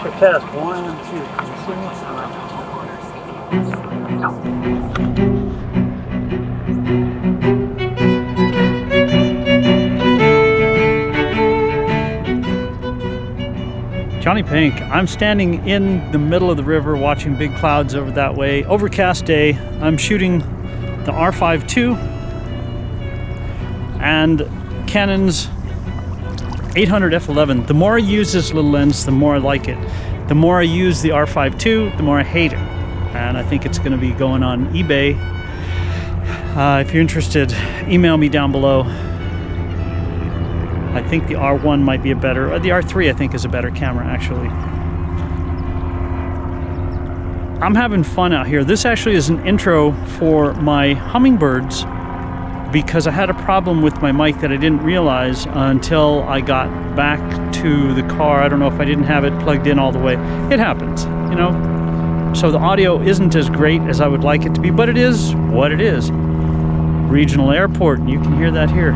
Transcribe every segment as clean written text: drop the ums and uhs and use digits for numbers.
Check test. 1, 2. Can you see me? JonnyPink, I'm standing in the middle of the river watching big clouds over that way. Overcast day. I'm shooting the R5 II and Canon's 800 f/11. The more I use this little lens, the more I like it. The more I use the R5 II, the more I hate it. And I think it's going to be going on eBay. If you're interested, email me down below. I think the R1 might be a better, the R3 I think is a better camera actually. I'm having fun out here. This actually is an intro for my Hummingbirds because I had a problem with my mic that I didn't realize until I got back to the car. I don't know if I didn't have it plugged in all the way. It happens, you know. So the audio isn't as great as I would like it to be, but it is what it is. Regional airport, and you can hear that here.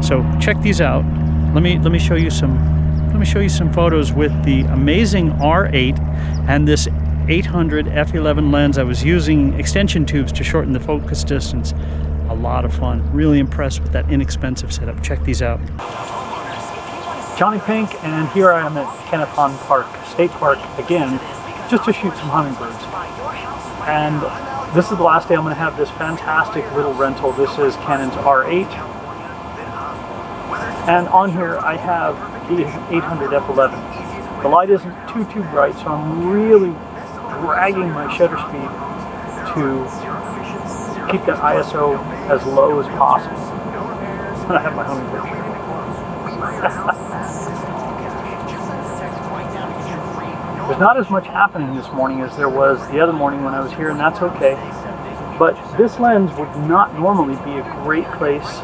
So check these out. Let me show you some photos with the amazing R8 and this 800 f/11 lens. I was using extension tubes to shorten the focus distance. A lot of fun. Really impressed with that inexpensive setup. Check these out. JonnyPink, and here I am at Cannell State Park again, just to shoot some hummingbirds. And this is the last day I'm going to have this fantastic little rental. This is Canon's R8. And on here I have the 800 f/11. The light isn't too bright, so I'm really dragging my shutter speed to keep that ISO as low as possible. And I have my hummingbird. There's not as much happening this morning as there was the other morning when I was here, and that's okay. But this lens would not normally be a great place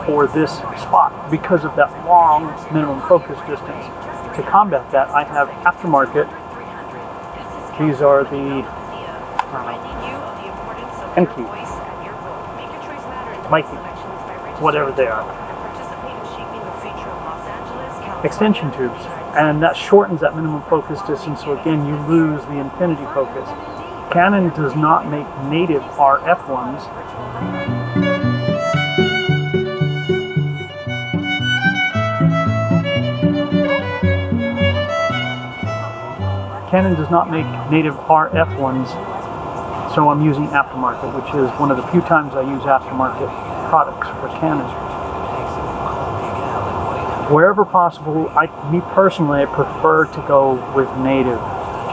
for this spot because of that long minimum focus distance. To combat that, I have aftermarket. These are the Enki, Mikey, whatever they are, extension tubes, and that shortens that minimum focus distance, so again you lose the infinity focus. Canon does not make native RF ones. Canon does not make native RF ones, so I'm using aftermarket, which is one of the few times I use aftermarket products for Canon. Wherever possible, me personally, I prefer to go with native,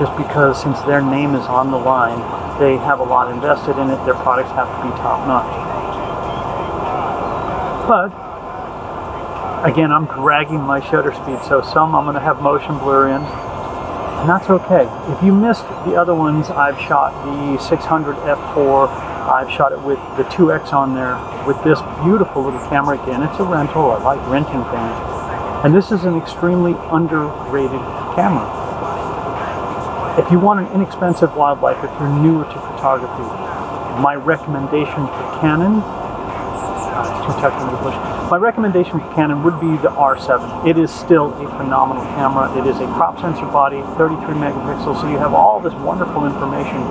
just because since their name is on the line, they have a lot invested in it, their products have to be top notch. But, again, I'm dragging my shutter speed, so some I'm going to have motion blur in. And that's okay. If you missed the other ones, I've shot the 600 f4. I've shot it with the 2X on there with this beautiful little camera. Again, it's a rental. I like renting things. And this is an extremely underrated camera. If you want an inexpensive wildlife, if you're newer to photography, my recommendation for Canon, my recommendation for Canon would be the R7. It is still a phenomenal camera. It is a crop sensor body, 33 megapixels, so you have all this wonderful information,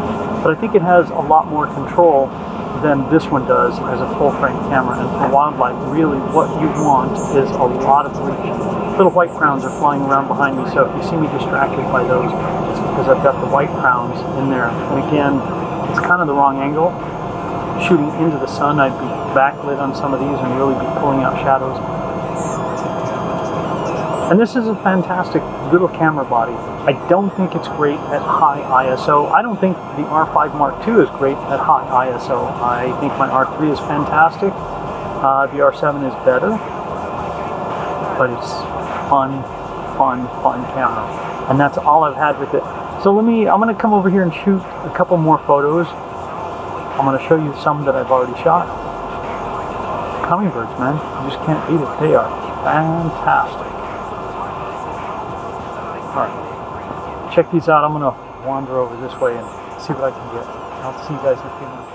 but I think it has a lot more control than this one does as a full-frame camera. And for wildlife, really what you want is a lot of reach. Little white crowns are flying around behind me, so if you see me distracted by those, it's because I've got the white crowns in there. And again, it's kind of the wrong angle. Shooting into the sun, I'd be backlit on some of these and really be pulling out shadows. And this is a fantastic little camera body. I don't think it's great at high ISO. I don't think the R5 Mark II is great at high ISO. I think my R3 is fantastic. The R7 is better, but it's fun camera. And that's all I've had with it. So I'm gonna come over here and shoot a couple more photos. I'm going to show you some that I've already shot. Hummingbirds, man. You just can't beat it. They are fantastic. Alright. Check these out. I'm going to wander over this way and see what I can get. I'll see you guys in a few minutes.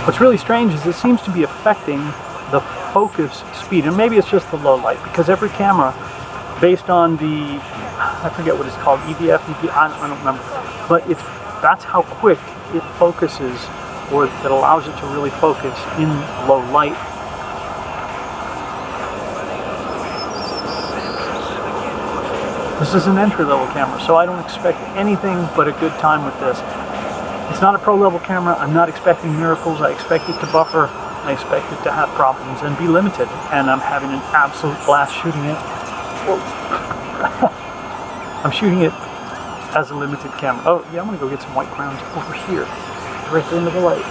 What's really strange is it seems to be affecting the focus speed, and maybe it's just the low light, because every camera, based on the, I forget what it's called, EVF, I don't remember, but that's how quick it focuses, or that allows it to really focus in low light. This is an entry-level camera, so I don't expect anything but a good time with this. It's not a pro-level camera. I'm not expecting miracles. I expect it to buffer. I expect it to have problems and be limited. And I'm having an absolute blast shooting it. I'm shooting it as a limited camera. Oh, yeah, I'm going to go get some white crowns over here. Right there into the light.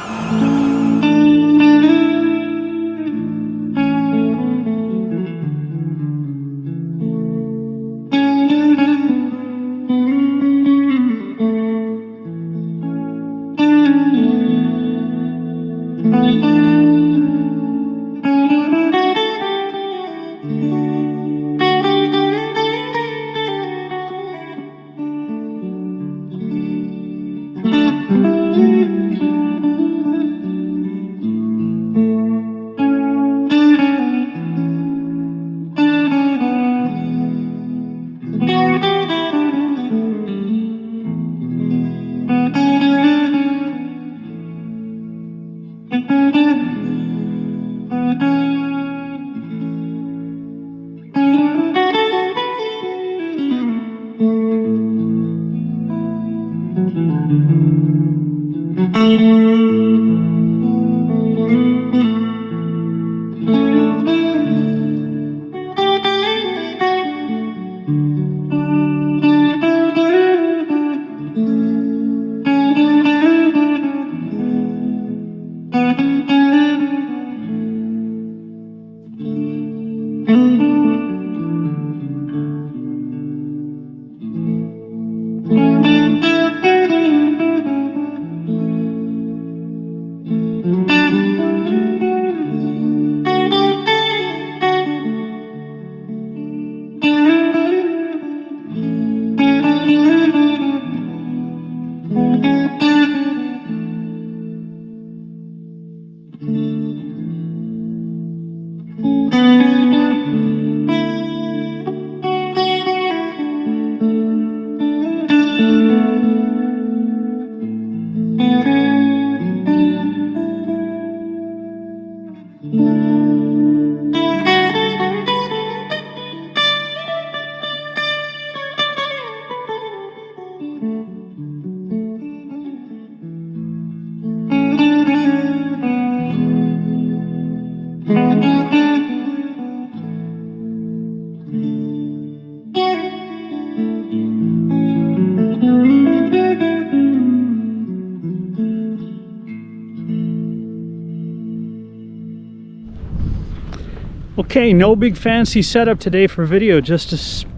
Okay, no big fancy setup today for video, just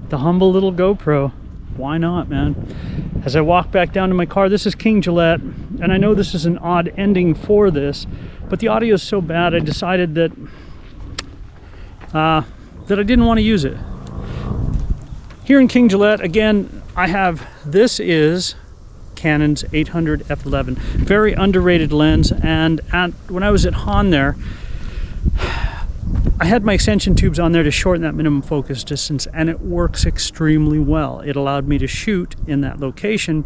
the humble little GoPro. Why not, man? As I walk back down to my car, this is King Gillette, and I know this is an odd ending for this, but the audio is so bad I decided that I didn't want to use it. Here in King Gillette, again, this is Canon's 800 f-11, very underrated lens, and when I was at Han there, I had my extension tubes on there to shorten that minimum focus distance, and it works extremely well. It allowed me to shoot in that location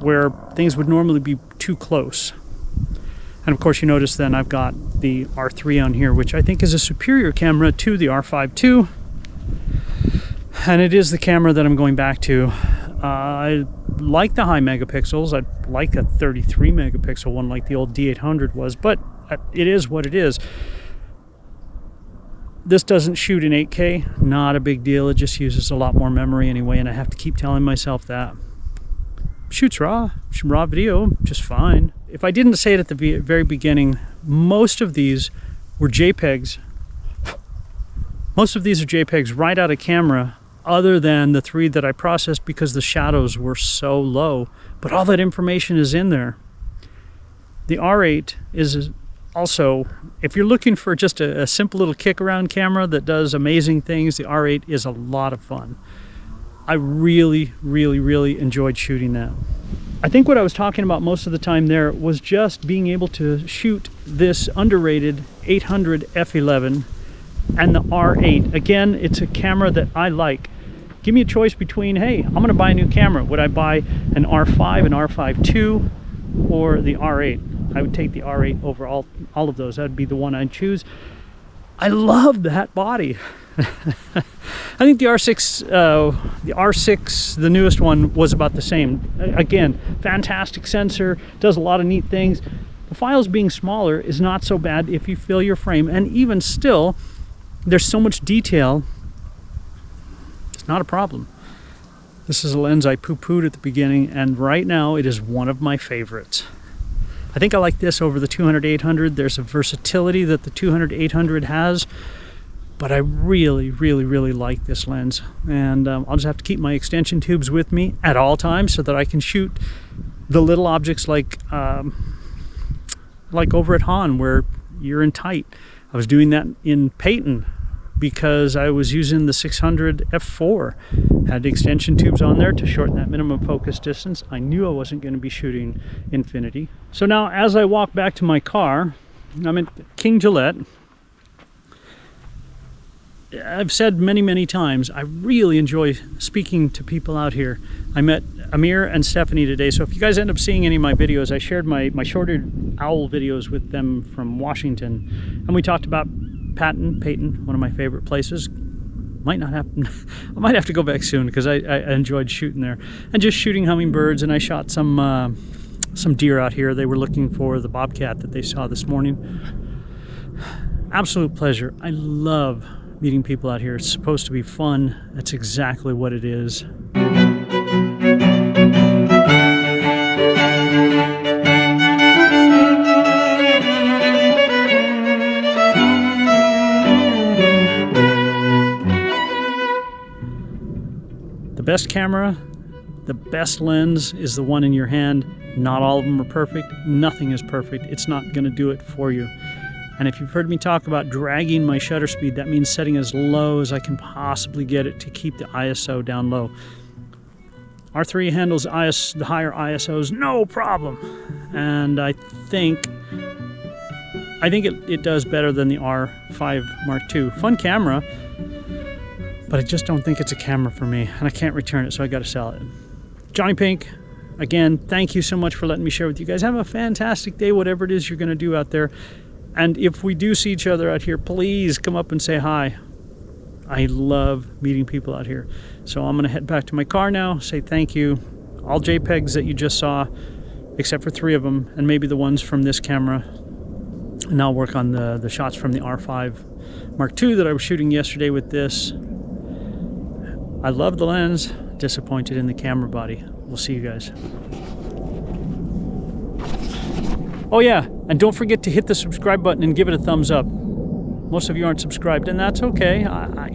where things would normally be too close. And of course you notice then I've got the R3 on here, which I think is a superior camera to the R5 II. And it is the camera that I'm going back to. I like the high megapixels. I like a 33 megapixel one like the old D800 was, but it is what it is. This doesn't shoot in 8K, not a big deal. It just uses a lot more memory anyway, and I have to keep telling myself that. Shoots raw video, just fine. If I didn't say it at the very beginning, most of these were JPEGs. Most of these are JPEGs right out of camera, other than the 3 that I processed because the shadows were so low. But all that information is in there. The R8 is also, if you're looking for just a simple little kick around camera that does amazing things, the R8 is a lot of fun. I really, really, really enjoyed shooting that. I think what I was talking about most of the time there was just being able to shoot this underrated 800 f/11 and the R8. Again, it's a camera that I like. Give me a choice between, hey, I'm going to buy a new camera. Would I buy an R5, an R5 II, or the R8? I would take the R8 over all of those. That would be the one I'd choose. I love that body. I think the R6, the newest one, was about the same. Again, fantastic sensor, does a lot of neat things. The files being smaller is not so bad if you fill your frame, and even still, there's so much detail, it's not a problem. This is a lens I poo-pooed at the beginning, and right now it is one of my favorites. I think I like this over the 200-800. There's a versatility that the 200-800 has, but I really, really, really like this lens. And I'll just have to keep my extension tubes with me at all times so that I can shoot the little objects like over at Han, where you're in tight. I was doing that in Peyton because I was using the 600 f4. Had the extension tubes on there to shorten that minimum focus distance. I knew I wasn't going to be shooting infinity. So now as I walk back to my car, I'm at King Gillette. I've said many, many times, I really enjoy speaking to people out here. I met Amir and Stephanie today, so if you guys end up seeing any of my videos, I shared my shorter owl videos with them from Washington, and we talked about Peyton, one of my favorite places. Might not happen. I might have to go back soon because I enjoyed shooting there, and just shooting hummingbirds. And I shot some deer out here. They were looking for the bobcat that they saw this morning. Absolute pleasure. I love meeting people out here. It's supposed to be fun. That's exactly what it is. The best camera, the best lens is the one in your hand. Not all of them are perfect. Nothing is perfect. It's not going to do it for you. And if you've heard me talk about dragging my shutter speed, that means setting as low as I can possibly get it to keep the ISO down low. R3 handles the higher ISOs, no problem. And I think it does better than the R5 Mark II. Fun camera, but I just don't think it's a camera for me, and I can't return it, so I got to sell it. JonnyPink, again, thank you so much for letting me share with you guys. Have a fantastic day, whatever it is you're going to do out there. And if we do see each other out here, please come up and say hi. I love meeting people out here. So I'm going to head back to my car now, say thank you. All JPEGs that you just saw, except for 3 of them, and maybe the ones from this camera. And I'll work on the shots from the R5 Mark II that I was shooting yesterday with this. I love the lens, disappointed in the camera body. We'll see you guys. Oh yeah, and don't forget to hit the subscribe button and give it a thumbs up. Most of you aren't subscribed, and that's okay.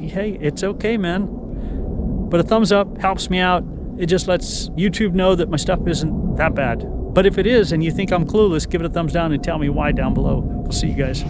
Hey, it's okay, man. But a thumbs up helps me out. It just lets YouTube know that my stuff isn't that bad. But if it is, and you think I'm clueless, give it a thumbs down and tell me why down below. We'll see you guys.